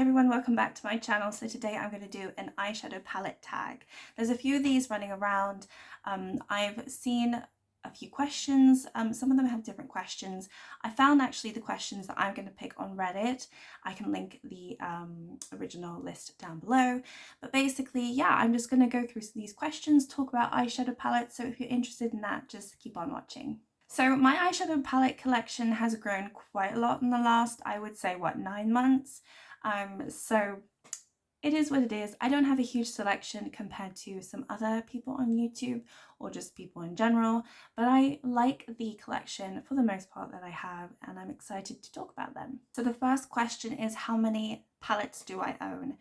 everyone, welcome back to my channel. So today I'm going to do an eyeshadow palette tag. There's a few of these running around. I've seen a few questions. Some of them have different questions. I found actually the questions that I'm going to pick on Reddit. I can link the original list down below. But basically, yeah, I'm just going to go through these questions, talk about eyeshadow palettes. So if you're interested in that, just keep on watching. So my eyeshadow palette collection has grown quite a lot in the last, I would say, 9 months. So it is what it is. I don't have a huge selection compared to some other people on YouTube or just people in general, but I like the collection for the most part that I have, and I'm excited to talk about them. So the first question is, how many palettes do I own?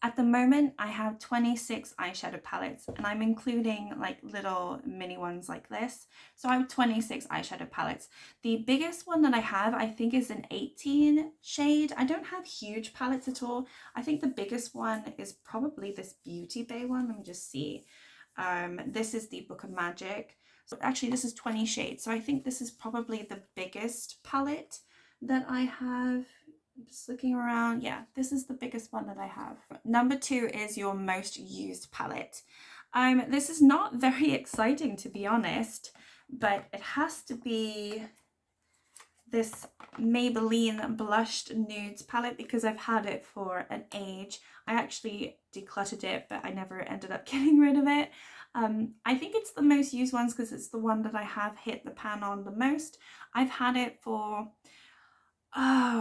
At the moment, I have 26 eyeshadow palettes, and I'm including like little mini ones like this. So I have 26 eyeshadow palettes. The biggest one that I have, I think, is an 18 shade. I don't have huge palettes at all. I think the biggest one is probably this Beauty Bay one. Let me just see. This is the Book of Magic. So actually, this is 20 shades. So I think this is probably the biggest palette that I have. Just looking around, yeah, this is the biggest one that I have. Number 2 is your most used palette. This is not very exciting, to be honest, but it has to be this Maybelline Blushed Nudes palette because I've had it for an age. I actually decluttered it, but I never ended up getting rid of it. I think it's the most used ones because it's the one that I have hit the pan on the most. I've had it for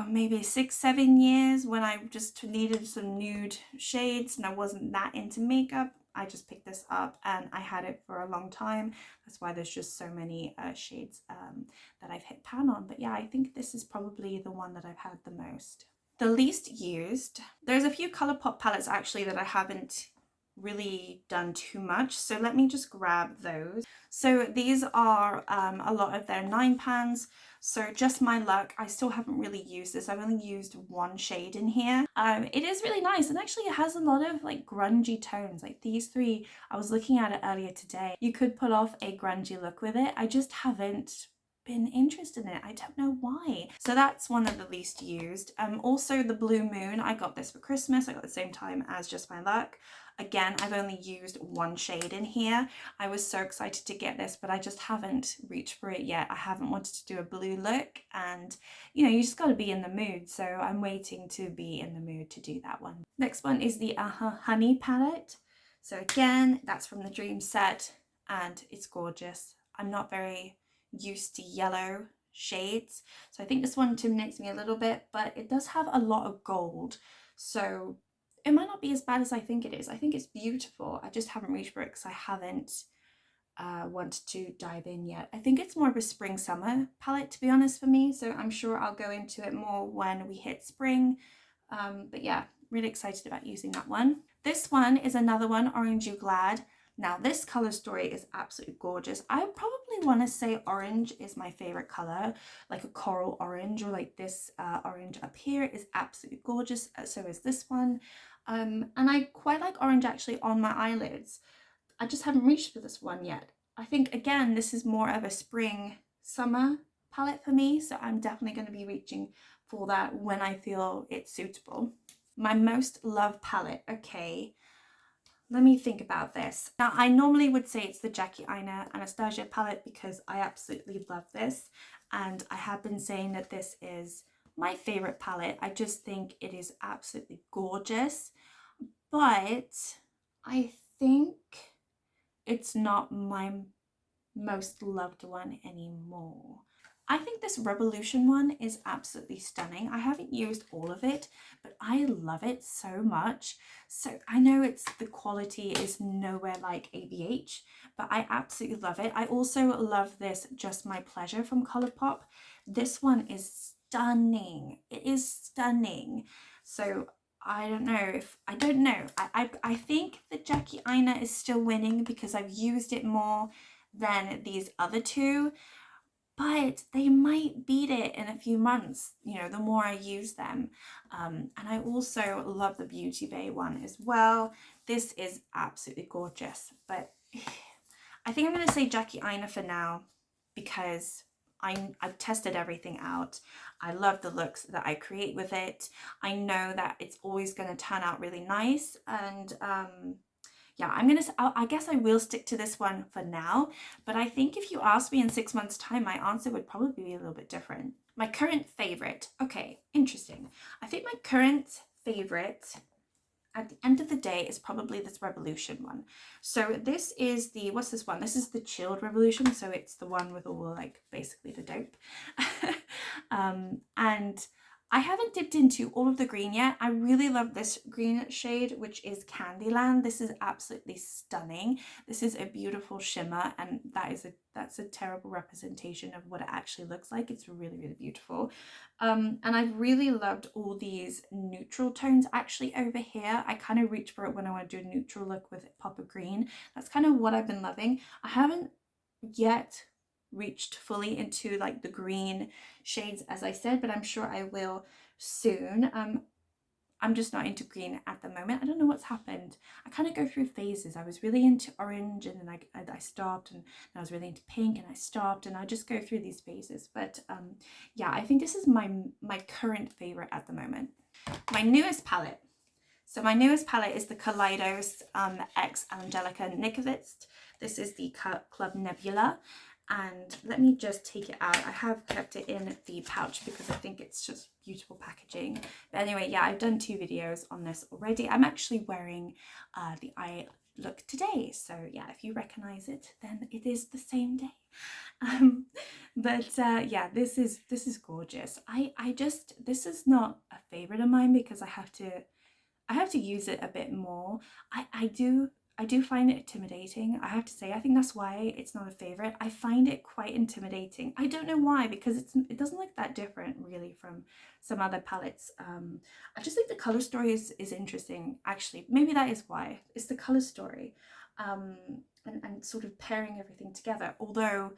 maybe 6-7 years when I just needed some nude shades and I wasn't that into makeup. I just picked this up and I had it for a long time. That's why there's just so many shades that I've hit pan on. But yeah, I think this is probably the one that I've had the most. The least used, there's a few ColourPop palettes actually that I haven't really done too much, so let me just grab those. So these are a lot of their 9 pans. So Just My Luck, I still haven't really used this. I've only used one shade in here. It is really nice, and actually it has a lot of like grungy tones. Like these 3, I was looking at it earlier today. You could pull off a grungy look with it. I just haven't been interested in it. I don't know why. So that's one of the least used. Also the Blue Moon, I got this for Christmas. I got the same time as Just My Luck. Again, I've only used one shade in here. I was so excited to get this, but I just haven't reached for it yet. I haven't wanted to do a blue look, and you know, you just got to be in the mood. So I'm waiting to be in the mood to do that one. Next one is the Honey palette. So again, that's from the Dream set, and it's gorgeous. I'm not very used to yellow shades, so I think this one intimidates me a little bit, but it does have a lot of gold, so it might not be as bad as I think it is. I think it's beautiful. I just haven't reached for it because I haven't wanted to dive in yet. I think it's more of a spring summer palette, to be honest, for me, so I'm sure I'll go into it more when we hit spring. But yeah, really excited about using that one. This one is another one, Orange You Glad. Now this color story is absolutely gorgeous. I probably want to say orange is my favorite color, like a coral orange, or like this orange up here is absolutely gorgeous. So is this one. And I quite like orange actually on my eyelids. I just haven't reached for this one yet. I think again, this is more of a spring summer palette for me. So I'm definitely going to be reaching for that when I feel it's suitable. My most loved palette. Okay. Let me think about this. Now, I normally would say it's the Jackie Aina Anastasia palette because I absolutely love this. And I have been saying that this is my favorite palette. I just think it is absolutely gorgeous. But I think it's not my most loved one anymore. I think this Revolution one is absolutely stunning. I haven't used all of it, but I love it so much. So I know the quality is nowhere like ABH, but I absolutely love it. I also love this Just My Pleasure from ColourPop. This one is stunning. It is stunning. So I don't know. I think that Jackie Aina is still winning because I've used it more than these other 2. But they might beat it in a few months, you know, the more I use them. And I also love the Beauty Bay one as well. This is absolutely gorgeous. But I think I'm going to say Jackie Aina for now because I've tested everything out. I love the looks that I create with it. I know that it's always going to turn out really nice, and yeah, I guess I will stick to this one for now, but I think if you asked me in 6 months time, my answer would probably be a little bit different. My current favorite, okay, interesting. I think my current favorite at the end of the day is probably this Revolution one. So this is the, what's this one? This is the Chilled Revolution. So it's the one with all like basically the dope. And I haven't dipped into all of the green yet. I really love this green shade, which is Candyland. This is absolutely stunning. This is a beautiful shimmer, and that's a terrible representation of what it actually looks like. It's really, really beautiful. And I've really loved all these neutral tones actually over here. I kind of reach for it when I want to do a neutral look with a pop of green. That's kind of what I've been loving. I haven't yet reached fully into like the green shades, as I said, but I'm sure I will soon. I'm just not into green at the moment. I don't know what's happened. I kind of go through phases. I was really into orange, and then I stopped, and I was really into pink and I stopped, and I just go through these phases. But yeah, I think this is my current favorite at the moment. My newest palette. So my newest palette is the Kaleidos X Angelica Nikovitz. This is the Club Nebula. And let me just take it out. I have kept it in the pouch because I think it's just beautiful packaging. But anyway, yeah, I've done 2 videos on this already. I'm actually wearing the eye look today. So yeah, if you recognize it, then it is the same day. Yeah, this is gorgeous. This is not a favorite of mine because I have to use it a bit more. I do find it intimidating, I have to say. I think that's why it's not a favorite. I find it quite intimidating. I don't know why, because it doesn't look that different really from some other palettes. I just think the color story is interesting, actually. Maybe that is why. It's the color story, and sort of pairing everything together. Although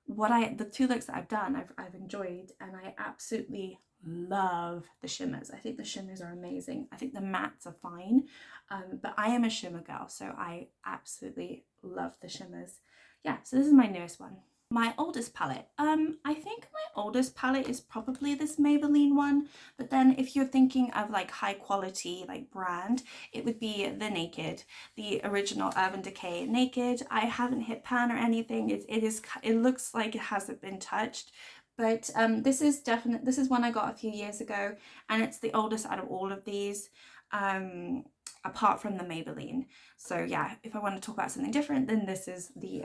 the 2 looks that I've done, I've enjoyed, and I absolutely love the shimmers. I think the shimmers are amazing. I think the mattes are fine, but I am a shimmer girl, so I absolutely love the shimmers. Yeah, so this is my newest one. My oldest palette. I think my oldest palette is probably this Maybelline one, but then if you're thinking of like high quality like brand, it would be the Naked, the original Urban Decay Naked. I haven't hit pan or anything. It looks like it hasn't been touched. But this is one I got a few years ago, and it's the oldest out of all of these, apart from the Maybelline. So yeah, if I want to talk about something different, then this is the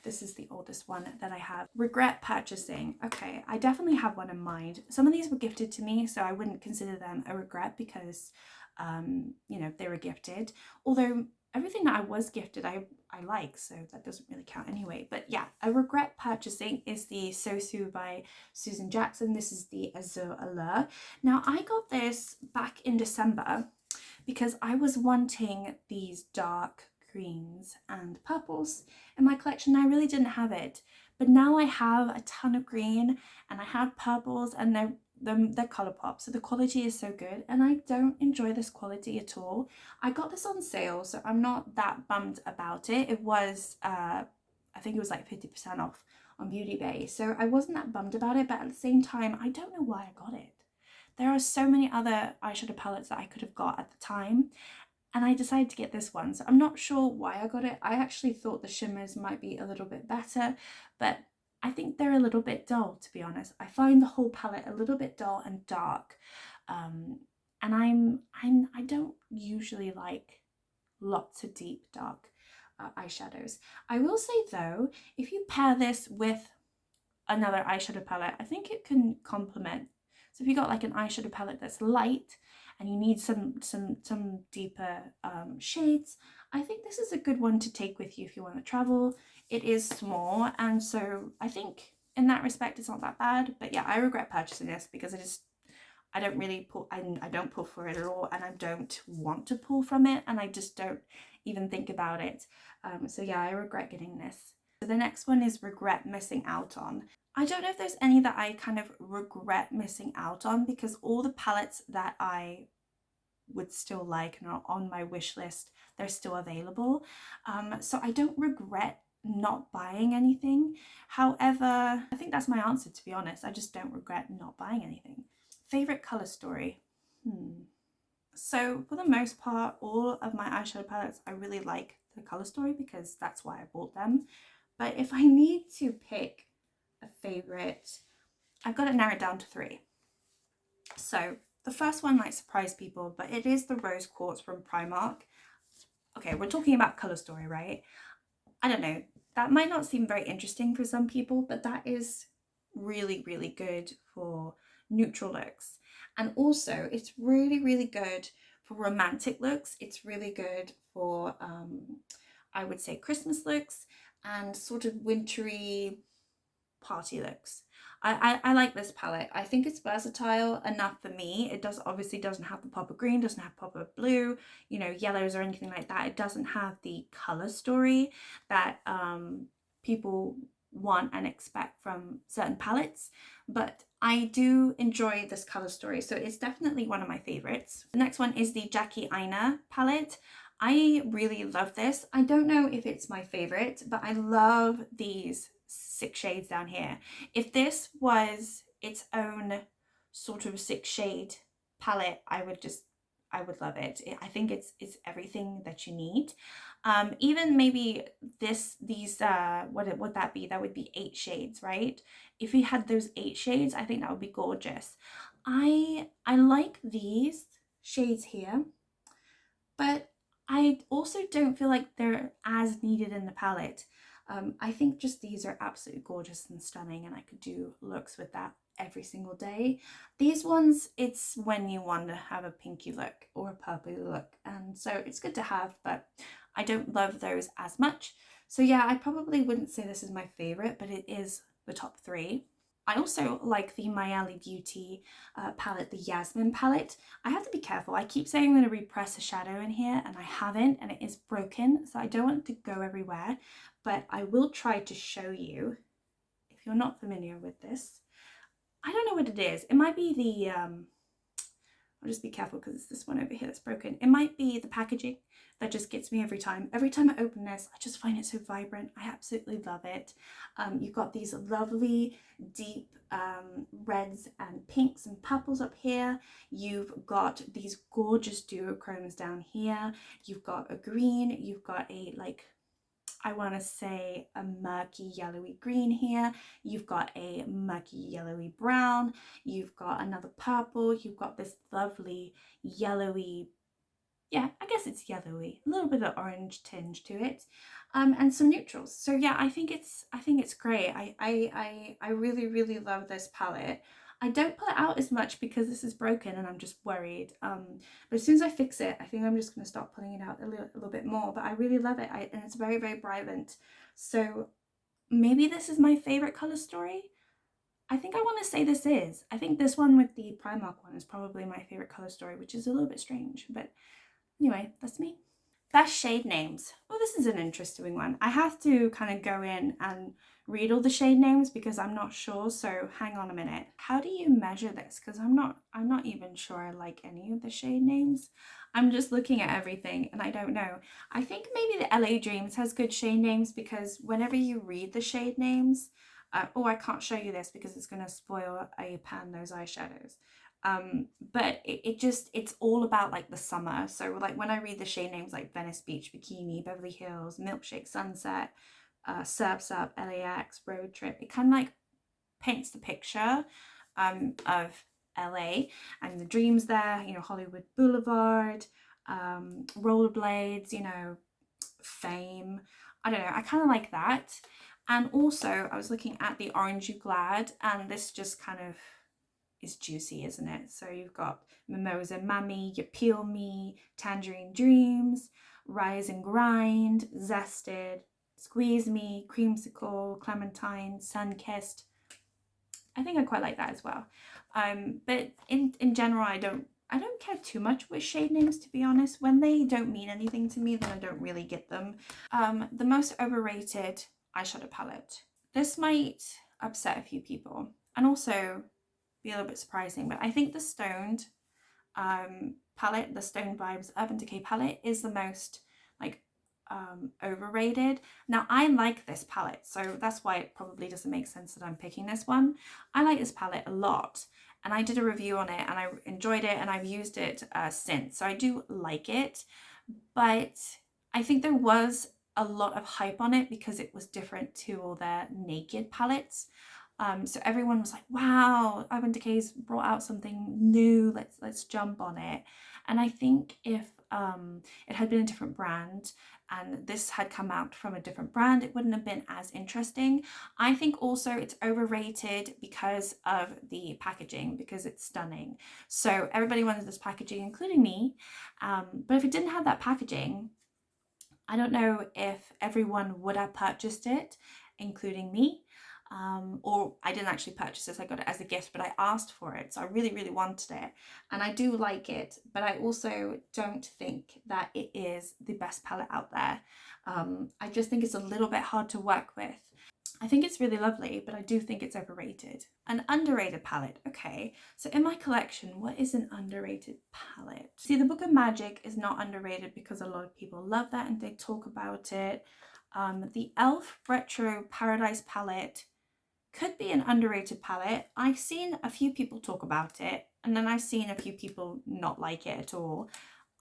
this is the oldest one that I have. Regret purchasing. Okay, I definitely have one in mind. Some of these were gifted to me, so I wouldn't consider them a regret because you know, they were gifted. Although everything that I was gifted, I like, so that doesn't really count anyway. But yeah, a regret purchasing is the Sosu by Susan Jackson. This is the Azure Allure. Now, I got this back in December because I was wanting these dark greens and purples in my collection. I really didn't have it, but now I have a ton of green and I have purples, and they're Colourpop, so the quality is so good, and I don't enjoy this quality at all. I got this on sale, so I'm not that bummed about it. It was I think it was like 50% off on Beauty Bay, so I wasn't that bummed about it, but at the same time, I don't know why I got it. There are so many other eyeshadow palettes that I could have got at the time, and I decided to get this one, so I'm not sure why I got it. I actually thought the shimmers might be a little bit better, but I think they're a little bit dull, to be honest. I find the whole palette a little bit dull and dark, and I don't usually like lots of deep dark eyeshadows. I will say though, if you pair this with another eyeshadow palette, I think it can complement. So if you got like an eyeshadow palette that's light and you need some deeper shades, I think this is a good one to take with you if you want to travel. It is small, and so I think in that respect it's not that bad. But yeah, I regret purchasing this because I don't really pull, I don't pull for it at all, and I don't want to pull from it, and I just don't even think about it. So yeah, I regret getting this. So the next one is regret missing out on. I don't know if there's any that I kind of regret missing out on, because all the palettes that I would still like and are on my wish list, they're still available. So I don't regret not buying anything. However, I think that's my answer, to be honest. I just don't regret not buying anything. Favorite color story? So for the most part, all of my eyeshadow palettes, I really like the color story because that's why I bought them. But if I need to pick a favorite, I've got it narrowed down to 3. So the first one might surprise people, but it is the Rose Quartz from Primark. Okay, we're talking about color story, right? I don't know, that might not seem very interesting for some people, but that is really, really good for neutral looks. And also it's really, really good for romantic looks. It's really good for, I would say, Christmas looks and sort of wintry party looks. I like this palette. I think it's versatile enough for me. It obviously doesn't have the pop of green, doesn't have pop of blue, you know, yellows or anything like that. It doesn't have the color story that people want and expect from certain palettes, but I do enjoy this color story, so it's definitely one of my favorites. The next one is the Jackie Aina palette. I really love this. I don't know if it's my favorite, but I love these 6 shades down here. If this was its own sort of 6 shade palette, I would love it. I think it's everything that you need. Even maybe these what would that be? That would be 8 shades, right? If you had those 8 shades, I think that would be gorgeous. I like these shades here, but I also don't feel like they're as needed in the palette. I think just these are absolutely gorgeous and stunning, and I could do looks with that every single day. These ones, it's when you want to have a pinky look or a purpley look, and so it's good to have, but I don't love those as much. So yeah, I probably wouldn't say this is my favorite, but it is the top 3. I also like the Mayali Beauty palette, the Yasmin palette. I have to be careful. I keep saying I'm going to repress a shadow in here, and I haven't, and it is broken, so I don't want it to go everywhere, but I will try to show you if you're not familiar with this. I don't know what it is. It might be the, I'll just be careful because it's this one over here that's broken. It might be the packaging that just gets me every time. Every time I open this, I just find it so vibrant. I absolutely love it. You've got these lovely deep reds and pinks and purples up here. You've got these gorgeous duochromes down here. You've got a green, you've got a I want to say a murky yellowy green here. You've got a murky yellowy brown. You've got another purple. You've got this lovely yellowy, yeah, I guess it's yellowy, a little bit of orange tinge to it, and some neutrals. So yeah, I think it's great. I really, really love this palette. I don't pull it out as much because this is broken and I'm just worried. But as soon as I fix it, I think I'm just going to start pulling it out a little bit more. But I really love it, and it's very, very vibrant. So maybe this is my favorite color story. I think I want to say this is. I think this one with the Primark one is probably my favorite color story, which is a little bit strange. But anyway, that's me. Best shade names. Oh, this is an interesting one. I have to kind of go in and read all the shade names because I'm not sure, so hang on a minute. How do you measure this? Because I'm not even sure I like any of the shade names. I'm just looking at everything and I don't know. I think maybe the LA Dreams has good shade names because whenever you read the shade names, oh, I can't show you this because it's going to spoil a pan those eyeshadows. But it's all about like the summer. So like when I read the shade names like Venice Beach, Bikini, Beverly Hills, Milkshake, Sunset, Surf Surf, LAX, Road Trip, it kind of like paints the picture of LA and the dreams there, you know, Hollywood Boulevard, rollerblades, you know, fame. I don't know, I kind of like that. And also I was looking at the Orange You Glad, and this just kind of is juicy, isn't it? So you've got Mimosa Mammy, You Peel Me, Tangerine Dreams, Rise and Grind, Zested, Squeeze Me, Creamsicle, Clementine, Sun-Kissed. I think I quite like that as well. But in general, I don't care too much with shade names, to be honest. When they don't mean anything to me, then I don't really get them. The most overrated eyeshadow palette. This might upset a few people, and also be a little bit surprising, but I think the Stoned palette, the Stone Vibes Urban Decay palette, is the most like overrated. Now I like this palette, so that's why it probably doesn't make sense that I'm picking this one. I like this palette a lot, and I did a review on it and I enjoyed it, and I've used it since, so I do like it. But I think there was a lot of hype on it because it was different to all their naked palettes. So everyone was like, wow, Urban Decay's brought out something new, let's jump on it. And I think if it had been a different brand and this had come out from a different brand, it wouldn't have been as interesting. I think also it's overrated because of the packaging, because it's stunning. So everybody wanted this packaging, including me. But if it didn't have that packaging, I don't know if everyone would have purchased it, including me. Or I didn't actually purchase this, I got it as a gift, but I asked for it, so I really, really wanted it, and I do like it, but I also don't think that it is the best palette out there. I just think it's a little bit hard to work with. I think it's really lovely, but I do think it's overrated. An underrated palette. Okay, so in my collection, what is an underrated palette? See, the Book of Magic is not underrated because a lot of people love that and they talk about it. The e.l.f. Retro Paradise palette could be an underrated palette. I've seen a few people talk about it, and then I've seen a few people not like it at all.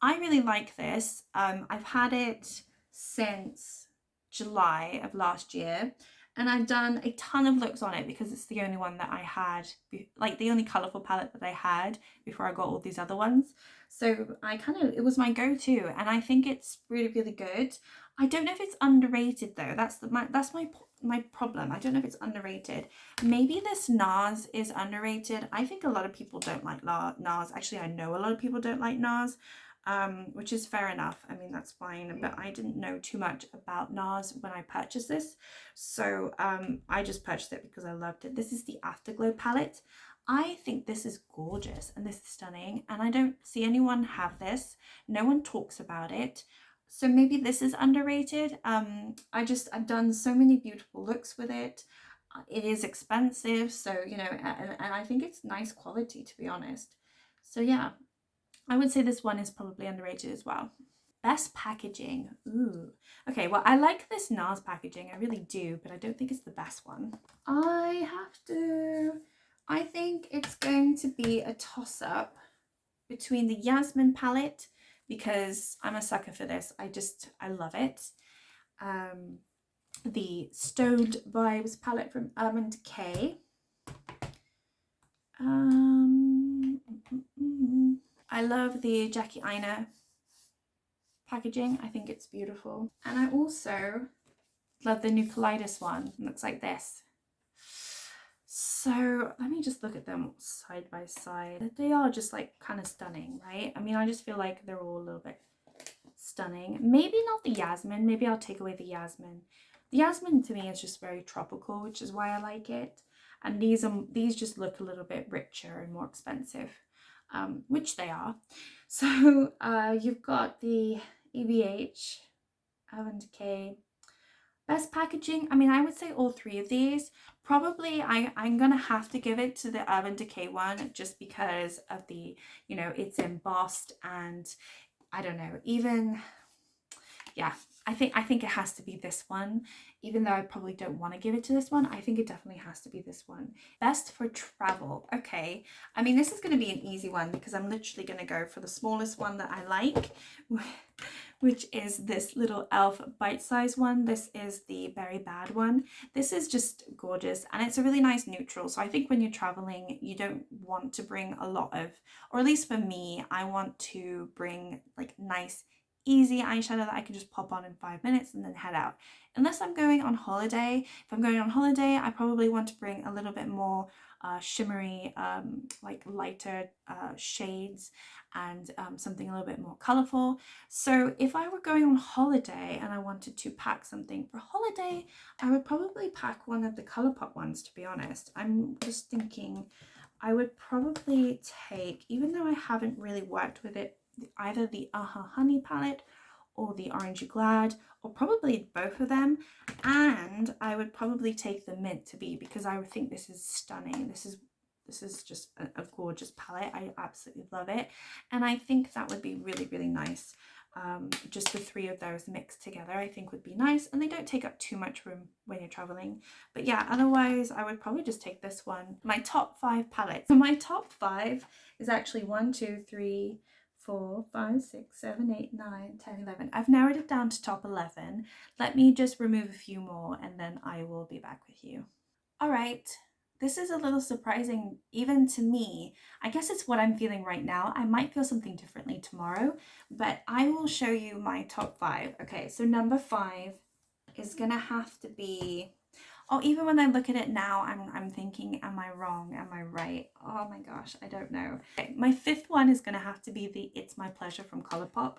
I really like this. I've had it since July of last year, and I've done a ton of looks on it because it's the only one that I had, like the only colourful palette that I had before I got all these other ones. So it was my go-to, and I think it's really, really good. I don't know if it's underrated though. That's my problem. I don't know if it's underrated. Maybe this NARS is underrated. I think a lot of people don't like NARS. Actually, I know a lot of people don't like NARS, which is fair enough. I mean, that's fine, but I didn't know too much about NARS when I purchased this. So I just purchased it because I loved it. This is the Afterglow palette. I think this is gorgeous and this is stunning, and I don't see anyone have this. No one talks about it. So maybe this is underrated. I've done so many beautiful looks with it. It is expensive, so, you know, and I think it's nice quality, to be honest. So yeah, I would say this one is probably underrated as well. Best packaging. Ooh. Okay, well, I like this NARS packaging. I really do, but I don't think it's the best one. I think it's going to be a toss-up between the Yasmin palette, because I'm a sucker for this. I love it. The Stoned Vibes palette from Urban Decay. I love the Jackie Aina packaging. I think it's beautiful. And I also love the new Kaleidos one. It looks like this. So let me just look at them side by side. They are just like kind of stunning, right? I mean, I just feel like they're all a little bit stunning. Maybe not the Yasmin. Maybe I'll take away the Yasmin. The Yasmin to me is just very tropical, which is why I like it. And these just look a little bit richer and more expensive, which they are. So you've got the EVH, Urban Decay. Best packaging, I mean, I would say all three of these. Probably I'm gonna have to give it to the Urban Decay one, just because of the, you know, it's embossed, and I don't know, even, yeah, I think it has to be this one. Even though I probably don't want to give it to this one, I think it definitely has to be this one. Best for travel. Okay, I mean, this is going to be an easy one because I'm literally going to go for the smallest one that I like, which is this little e.l.f. bite-sized one. This is the Very Bad one. This is just gorgeous, and it's a really nice neutral. So I think when you're traveling, you don't want to bring a lot of, or at least for me, I want to bring like nice easy eyeshadow that I can just pop on in 5 minutes and then head out. Unless I'm going on holiday. If I'm going on holiday, I probably want to bring a little bit more shimmery, like lighter shades, and something a little bit more colorful. So if I were going on holiday and I wanted to pack something for holiday, I would probably pack one of the ColourPop ones, to be honest. I'm just thinking I would probably take, even though I haven't really worked with it, either the Aha Honey palette or the Orangey Glad, or probably both of them. And I would probably take the Mint to be, because I would think this is stunning. This is just a gorgeous palette. I absolutely love it, and I think that would be really, really nice Just the three of those mixed together I think would be nice, and they don't take up too much room when you're traveling. But yeah, otherwise I would probably just take this one. My top 5 palettes. So my top 5 is actually 1, 2, 3, 4, 5, 6, 7, 8, 9, 10, 11. I've narrowed it down to top 11. Let me just remove a few more and then I will be back with you. All right. This is a little surprising even to me. I guess it's what I'm feeling right now. I might feel something differently tomorrow, but I will show you my top 5. Okay, so number 5 is gonna have to be, oh, even when I look at it now, I'm thinking, am I wrong? Am I right? Oh my gosh, I don't know. Okay, my 5th one is gonna have to be the It's My Pleasure from Colourpop.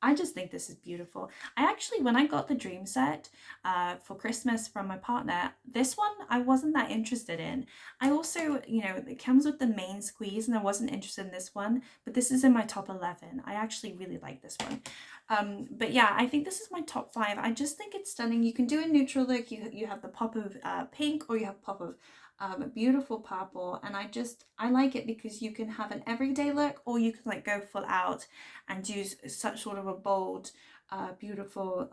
I just think this is beautiful. I actually, when I got the dream set for Christmas from my partner, this one I wasn't that interested in. I also, you know, it comes with the main squeeze and I wasn't interested in this one, but this is in my top 11. I actually really like this one. But yeah, I think this is my top 5. I just think it's stunning. You can do a neutral look. You have the pop of pink, or you have pop of beautiful purple, and I like it because you can have an everyday look, or you can like go full out and use such sort of a bold beautiful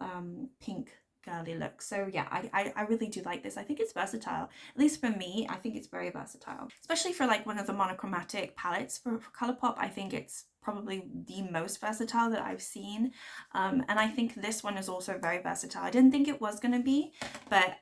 pink girly look. So yeah, I really do like this. I think it's versatile. At least for me, I think it's very versatile, especially for like one of the monochromatic palettes for Colourpop. I think it's probably the most versatile that I've seen, and I think this one is also very versatile. I didn't think it was going to be, but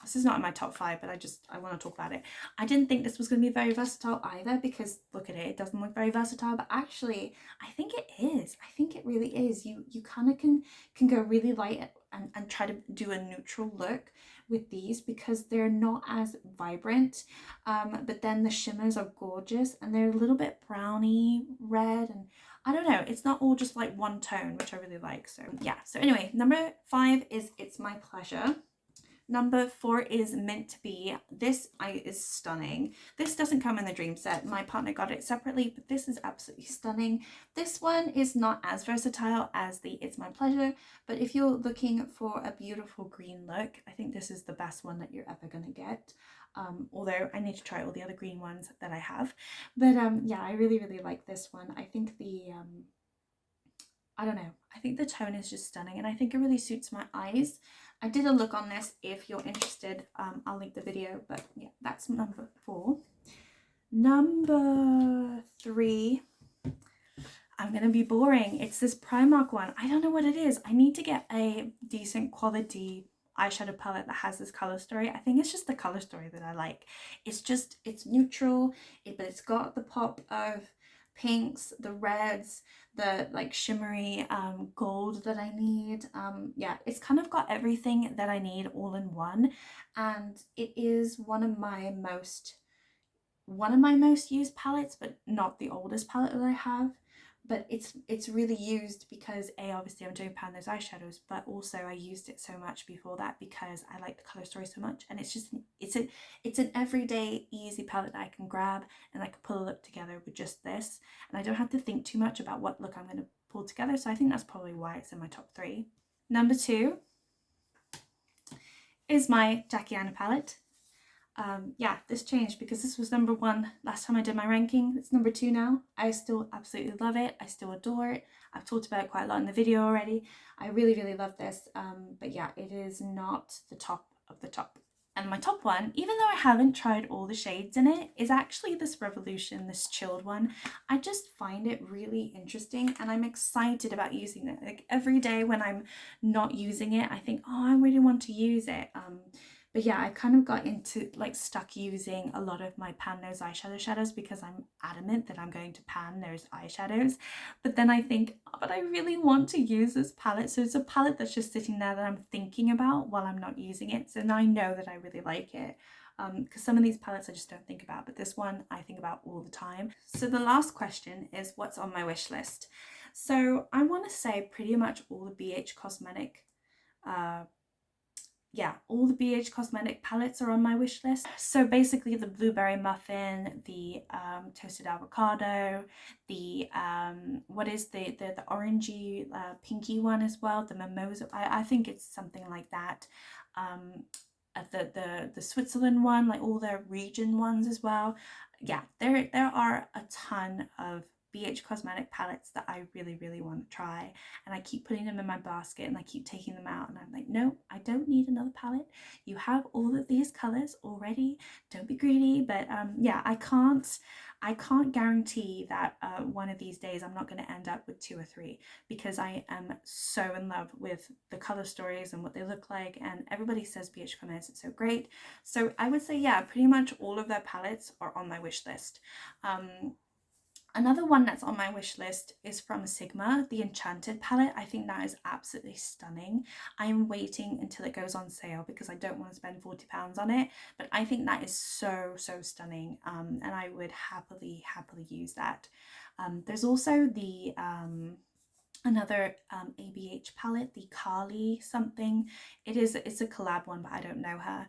this is not in my top 5, but I want to talk about it. I didn't think this was going to be very versatile either, because look at it, it doesn't look very versatile, but actually I think it is. I think it really is. You kind of can go really light and try to do a neutral look with these, because they're not as vibrant, but then the shimmers are gorgeous and they're a little bit browny red, and I don't know, it's not all just like one tone, which I really like. So yeah, so anyway, number 5 is It's My Pleasure. Number 4 is Meant to Be. This is stunning. This doesn't come in the dream set. My partner got it separately, but this is absolutely stunning. This one is not as versatile as the It's My Pleasure, but if you're looking for a beautiful green look, I think this is the best one that you're ever going to get. Although I need to try all the other green ones that I have. But yeah, I really, really like this one. I think I don't know, I think the tone is just stunning, and I think it really suits my eyes. I did a look on this if you're interested. I'll link the video, but yeah, that's number 4. Number 3, I'm gonna be boring. It's this Primark one. I don't know what it is. I need to get a decent quality eyeshadow palette that has this color story. I think it's just the color story that I like. It's neutral, but it's got the pop of pinks, the reds, the like shimmery gold that I need. Yeah, it's kind of got everything that I need all in one, and it is one of my most used palettes, but not the oldest palette that I have. But it's really used because obviously I'm doing pan those eyeshadows, but also I used it so much before that because I like the color story so much, and it's an everyday easy palette that I can grab and I can pull a look together with just this, and I don't have to think too much about what look I'm going to pull together. So I think that's probably why it's in my top 3. Number 2 is my Jackie Aina palette. Yeah, this changed because this was number 1 last time I did my ranking. It's number 2 now. I still absolutely love it. I still adore it. I've talked about it quite a lot in the video already. I really, really love this. But yeah, it is not the top of the top. And my top 1, even though I haven't tried all the shades in it, is actually this Revolution, this chilled one. I just find it really interesting and I'm excited about using it. Like every day when I'm not using it, I think, oh, I really want to use it. But yeah, I kind of got stuck using a lot of my pan nose eyeshadow shadows because I'm adamant that I'm going to pan nose eyeshadows. But then I think, oh, but I really want to use this palette. So it's a palette that's just sitting there that I'm thinking about while I'm not using it. So now I know that I really like it. Because some of these palettes I just don't think about, but this one I think about all the time. So the last question is what's on my wish list? So I want to say pretty much all the BH Cosmetic all the BH Cosmetic palettes are on my wish list. So basically the blueberry muffin, the toasted avocado, the what is the orangey pinky one as well, the mimosa. I think it's something like that. The Switzerland one, like all their region ones as well. Yeah, there are a ton of BH Cosmetic palettes that I really want to try, and I keep putting them in my basket and I keep taking them out, and I'm like, no, I don't need another palette. You have all of these colors already, don't be greedy. But yeah, I can't guarantee that one of these days I'm not going to end up with 2 or 3, because I am so in love with the color stories and what they look like, and everybody says BH Cosmetics is so great. So I would say, yeah, pretty much all of their palettes are on my wish list. Another one that's on my wish list is from Sigma, the Enchanted palette. I think that is absolutely stunning. I'm waiting until it goes on sale because I don't want to spend £40 on it, but I think that is so stunning, and I would happily use that. There's also the another ABH palette, the Carly something. It's a collab one, but I don't know her.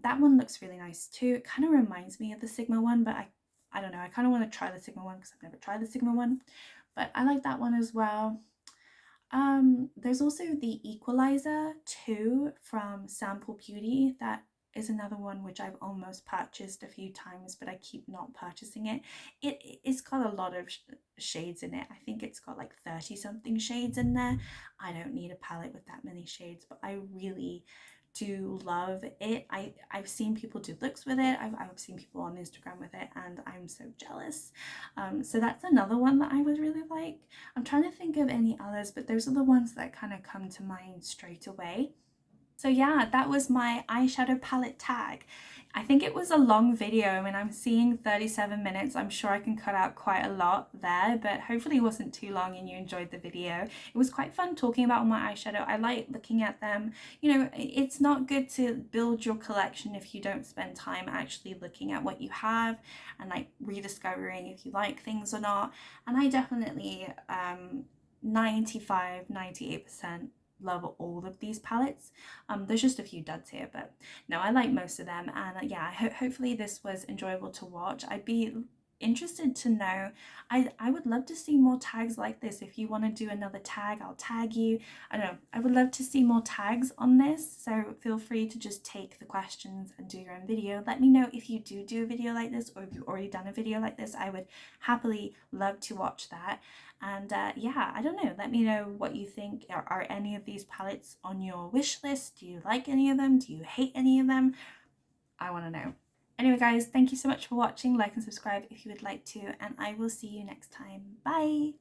That one looks really nice too. It kind of reminds me of the Sigma one, but I don't know, I kind of want to try the Sigma one because I've never tried the Sigma one, but I like that one as well. There's also the Equalizer 2 from Sample Beauty. That is another one which I've almost purchased a few times, but I keep not purchasing it. It's got a lot of shades in it. I think it's got like 30 something shades in there. I don't need a palette with that many shades, but I really do love it. I've seen people do looks with it. I've seen people on Instagram with it, and I'm so jealous. So that's another one that I would really like. I'm trying to think of any others, but those are the ones that kind of come to mind straight away. So yeah, that was my eyeshadow palette tag. I think it was a long video. I mean, I'm seeing 37 minutes. I'm sure I can cut out quite a lot there, but hopefully it wasn't too long and you enjoyed the video. It was quite fun talking about my eyeshadow. I like looking at them. You know, it's not good to build your collection if you don't spend time actually looking at what you have and like rediscovering if you like things or not. And I definitely 98% love all of these palettes. There's just a few duds here, but no, I like most of them. And yeah, hopefully this was enjoyable to watch. I'd be interested to know, I would love to see more tags like this. If you want to do another tag, I'll tag you. I don't know, I would love to see more tags on this, so feel free to just take the questions and do your own video. Let me know if you do a video like this, or if you've already done a video like this. I would happily love to watch that. And yeah, I don't know, let me know what you think. Are any of these palettes on your wish list? Do you like any of them? Do you hate any of them? I want to know. Anyway guys, thank you so much for watching. Like and subscribe if you would like to, and I will see you next time. Bye!